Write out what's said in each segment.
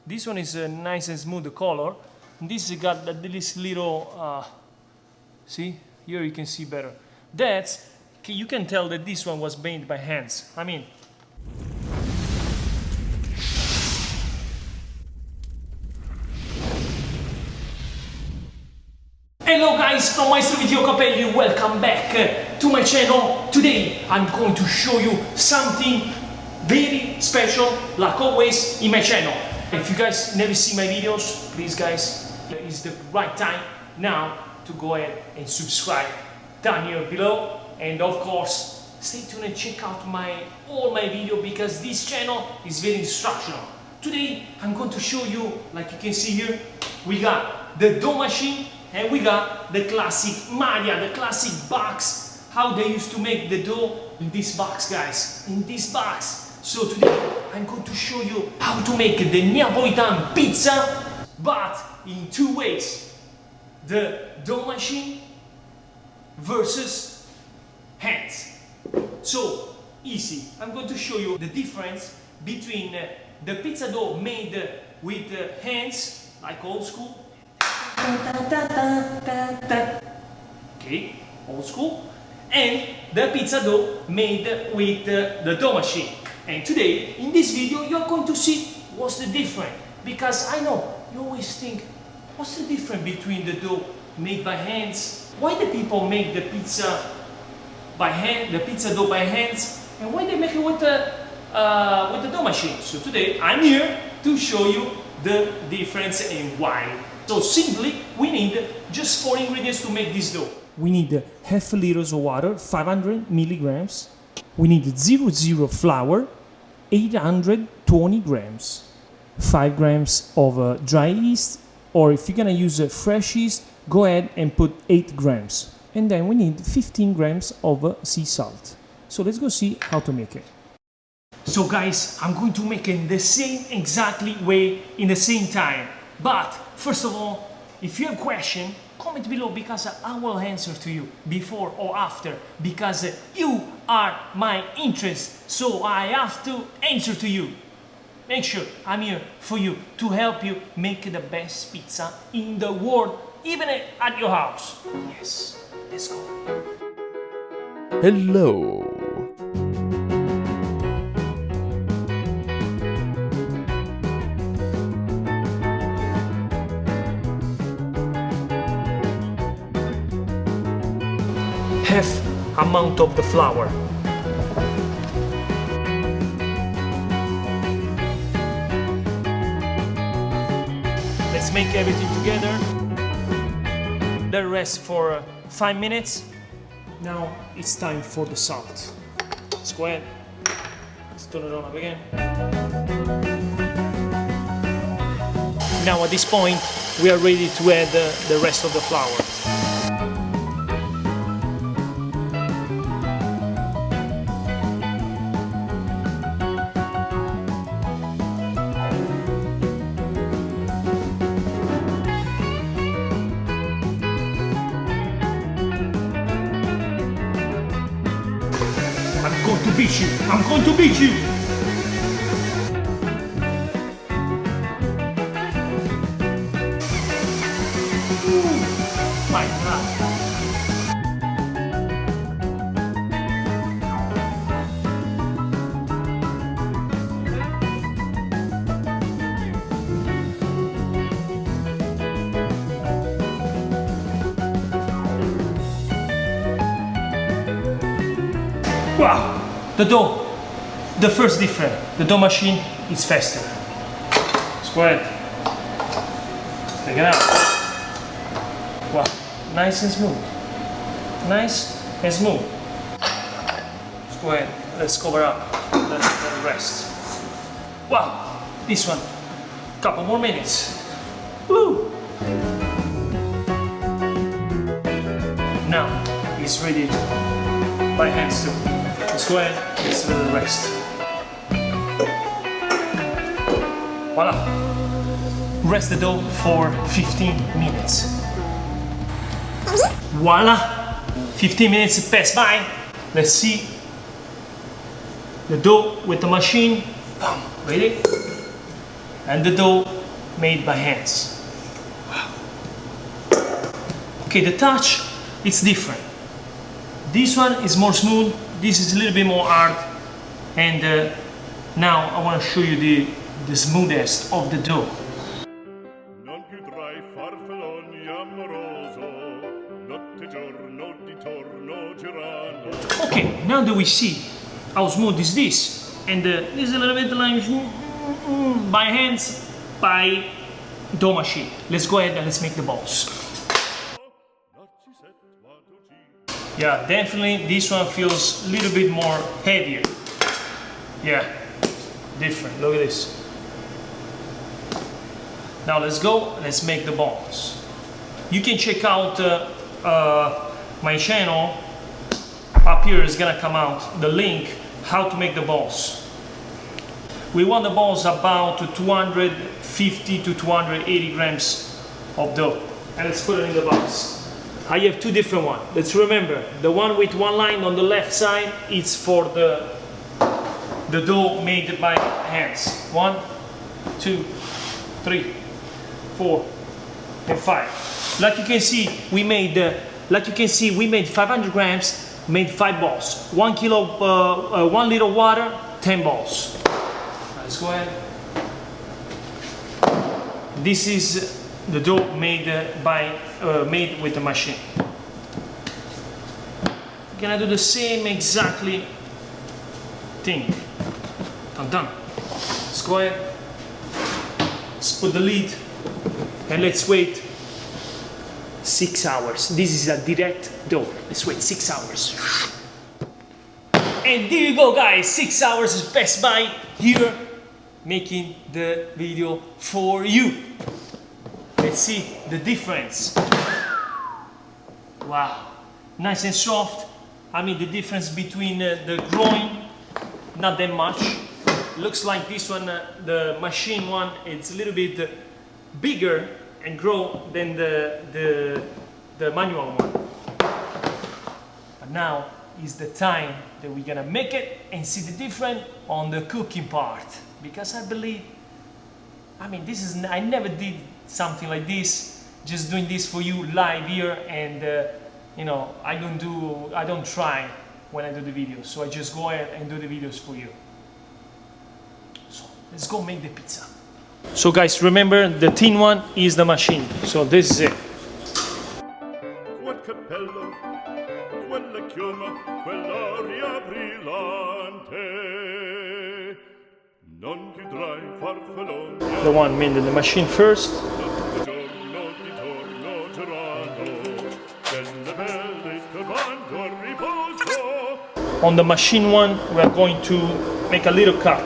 This one is a nice and smooth color. And this got this little, see, here you can see better. That's, you can tell that this one was made by hands. I mean, hello guys, from Maestro Video Capelli, welcome back to my channel. Today I'm going to show you something very special, like always in my channel. If you guys never see my videos, please guys, it's the right time now to go ahead and subscribe down here below. And of course, stay tuned and check out all my videos because this channel is very instructional. Today I'm going to show you, like you can see here, we got the dough machine and we got the classic maglia, the classic box, how they used to make the dough in this box, guys, in this box. So today I'm going to show you how to make the Neapolitan pizza, but in two ways. The dough machine versus hands. So easy. I'm going to show you the difference between the pizza dough made with hands, like old school. Okay, old school. And the pizza dough made with the dough machine. And today, in this video, you're going to see what's the difference. Because I know, you always think, what's the difference between the dough made by hands? Why do people make the pizza by hand, the pizza dough by hands? And why they make it with the dough machine? So today, I'm here to show you the difference and why. So simply, we need just 4 ingredients to make this dough. We need half a liter of water, 500 milligrams. We need 00 flour, 820 grams. 5 grams of dry yeast, or if you're gonna use fresh yeast, go ahead and put 8 grams. And then we need 15 grams of sea salt. So let's go see how to make it. So guys, I'm going to make it the same exactly way in the same time. But first of all, if you have a question, comment below because I will answer to you before or after because you are my interest. So I have to answer to you. Make sure I'm here for you to help you make the best pizza in the world, even at your house. Yes, let's go. Hello. Half amount of the flour. Let's make everything together. The rest for 5 minutes. Now it's time for the salt. Let's go ahead. Let's turn it on up again. Now at this point we are ready to add the rest of the flour. I'm going to beat you! I'm going to beat you! My God! Wow! The dough, the first difference, the dough machine is faster. Let's go ahead. Let's take it out. Wow, nice and smooth. Nice and smooth. Let's go ahead, let's cover up the rest. Wow, this one, couple more minutes. Woo! Now, it's ready by hands too. Let's go ahead, let's do the rest. Voila! Rest the dough for 15 minutes. Voila! 15 minutes pass by. Let's see the dough with the machine. Ready? And the dough made by hands. Okay, the touch, it's different. This one is more smooth, this is a little bit more hard, and now I want to show you the smoothest of the dough. Okay, now that we see how smooth is this, and this is a little bit like by hands, by dough machine. Let's go ahead and let's make the balls. Yeah, definitely this one feels a little bit more heavier. Yeah, different, look at this. Now let's go, let's make the balls. You can check out my channel. Up here is gonna come out the link how to make the balls. We want the balls about 250 to 280 grams of dough. And let's put it in the box. I have two different ones. Let's remember, the one with one line on the left side is for the dough made by hands. 1, 2, 3, 4, and 5. Like you can see, we made 500 grams. Made 5 balls. 1 kilo, 1 liter water, 10 balls. Let's go ahead. This is the dough made made with the machine. We're gonna do the same exactly thing. Done, done. Let's go ahead. Let's put the lid and let's wait 6 hours. This is a direct dough. Let's wait 6 hours. And there you go, guys. 6 hours is passed by here making the video for you. Let's see the difference. Wow, nice and soft. I mean, the difference between the groin, not that much. Looks like this one, the machine one, it's a little bit bigger and grow than the manual one. But now is the time that we're gonna make it and see the difference on the cooking part. Because I believe, I mean, I never did something like this, just doing this for you live here, and you know, I don't try when I do the videos, so I just go ahead and do the videos for you. So let's go make the pizza. So guys, remember the thin one is the machine, so this is it. The one made in the machine first. On the machine one, we are going to make a little cut.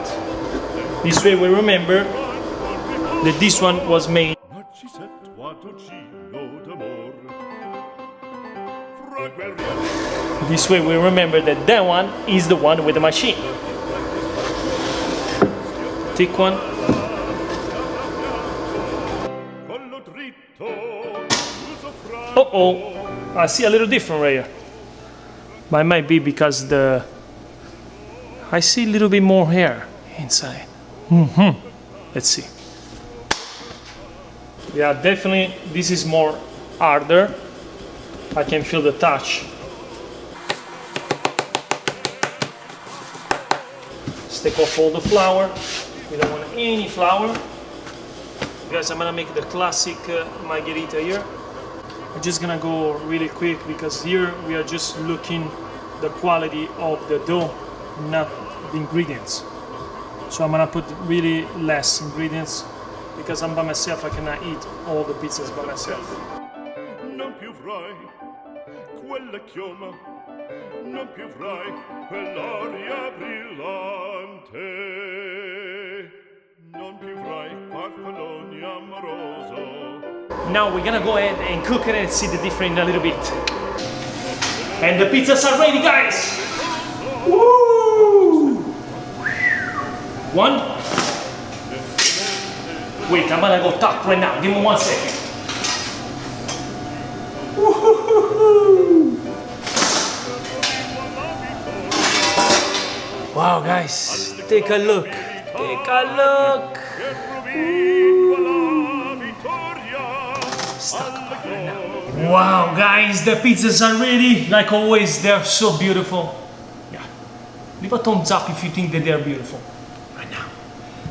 This way we remember that this one was made. This way we remember that that one is the one with the machine. Thick one. Uh-oh, I see a little different right here. But it might be because I see a little bit more hair inside. Let's see. Yeah, definitely this is more harder. I can feel the touch. Let's take off all the flour. We don't want any flour. Guys, I'm gonna make the classic margherita here. I'm just gonna go really quick because here we are just looking the quality of the dough, not the ingredients. So I'm gonna put really less ingredients because I'm by myself. I cannot eat all the pizzas by myself. Non più frai quella chioma, non più frai quell'aria brillante, non più frai farfalloni amoroso. Now we're gonna go ahead and cook it and see the difference in a little bit. And the pizzas are ready, guys! Woo! One. Wait, I'm gonna go talk right now. Give me 1 second. Woo-hoo-hoo-hoo. Wow, guys, take a look. Take a look. Ooh. Wow, guys, the pizzas are ready. Like always, they're so beautiful. Yeah, leave a thumbs up if you think that they're beautiful right now.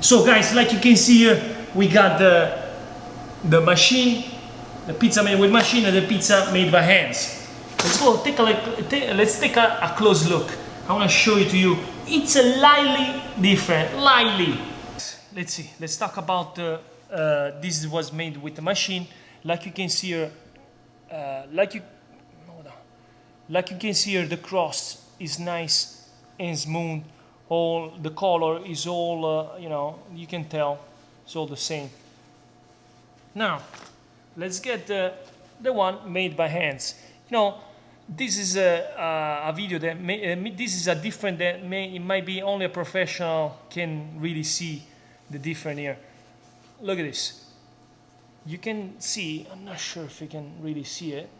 So, guys, like you can see here, we got the machine, the pizza made with machine, and the pizza made by hands. Let's go take a look. Let's take a close look. I want to show it to you. It's a slightly different, lightly. Let's see. Let's talk about this was made with the machine. Like you can see here, like you can see here, the crust is nice and smooth. All the color is all you know. You can tell it's all the same. Now, let's get the one made by hands. You know, this is a video that this is a different that it might be only a professional can really see the difference here. Look at this. You can see, I'm not sure if you can really see it.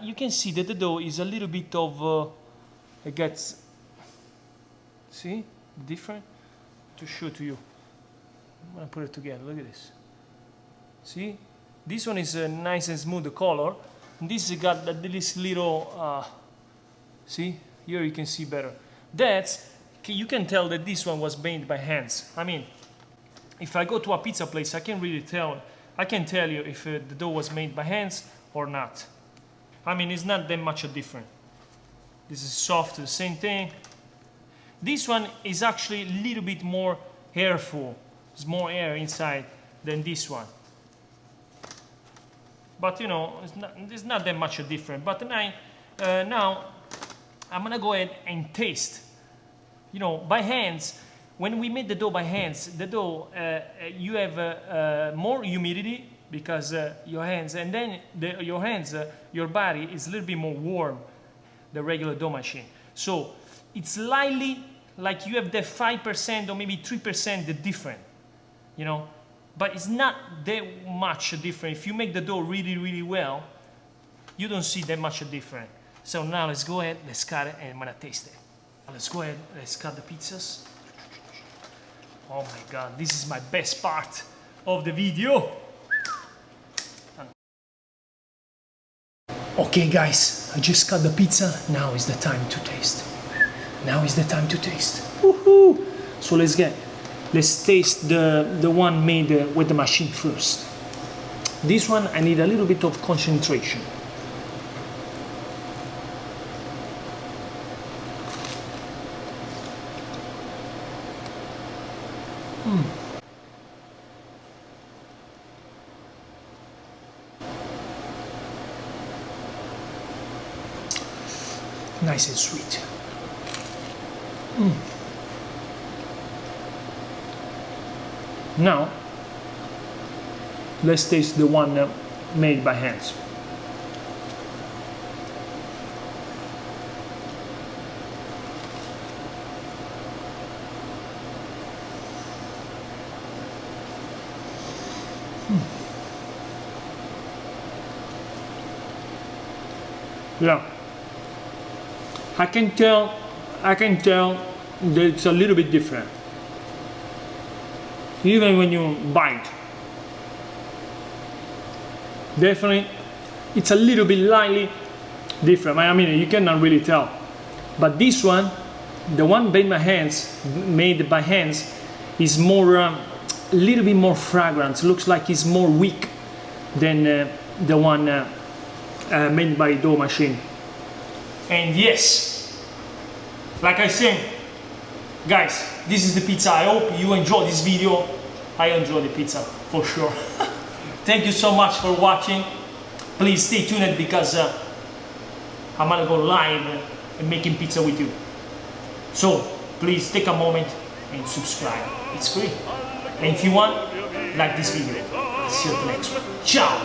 You can see that the dough is a little bit of, it gets, see, different? To show to you. I'm gonna put it together, look at this. See, this one is nice and smooth, the color. And this has got this little, see, here you can see better. You can tell that this one was made by hands. I mean, if I go to a pizza place, I can tell you if the dough was made by hands or not. I mean, it's not that much different. This is soft, the same thing. This one is actually a little bit more airful. There's more air inside than this one. But you know, it's not that much different. But now I'm gonna go ahead and taste. You know, by hands, when we made the dough by hands, the dough, you have more humidity because your hands, and then your body is a little bit more warm, the regular dough machine. So it's slightly like you have the 5% or maybe 3% the different, you know, but it's not that much different. If you make the dough really, really well, you don't see that much different. So now let's go ahead, let's cut it, and I'm gonna taste it. Let's go ahead, let's cut the pizzas. Oh my God, this is my best part of the video. Okay guys, I just cut the pizza. Now is the time to taste. Now is the time to taste. Woohoo! So let's taste the one made with the machine first. This one I need a little bit of concentration. Nice and sweet. Now, let's taste the one made by hands. Yeah. I can tell that it's a little bit different. Even when you bite. Definitely, it's a little bit lightly different. I mean, you cannot really tell. But this one, the one made by hands, is more, a little bit more fragrant. Looks like it's more weak than the one made by dough machine. And yes, like I said, guys, this is the pizza. I hope you enjoy this video. I enjoy the pizza for sure. Thank you so much for watching. Please stay tuned because I'm gonna go live and making pizza with you. So please take a moment and subscribe. It's free. And if you want, like this video. I'll see you at the next one. Ciao.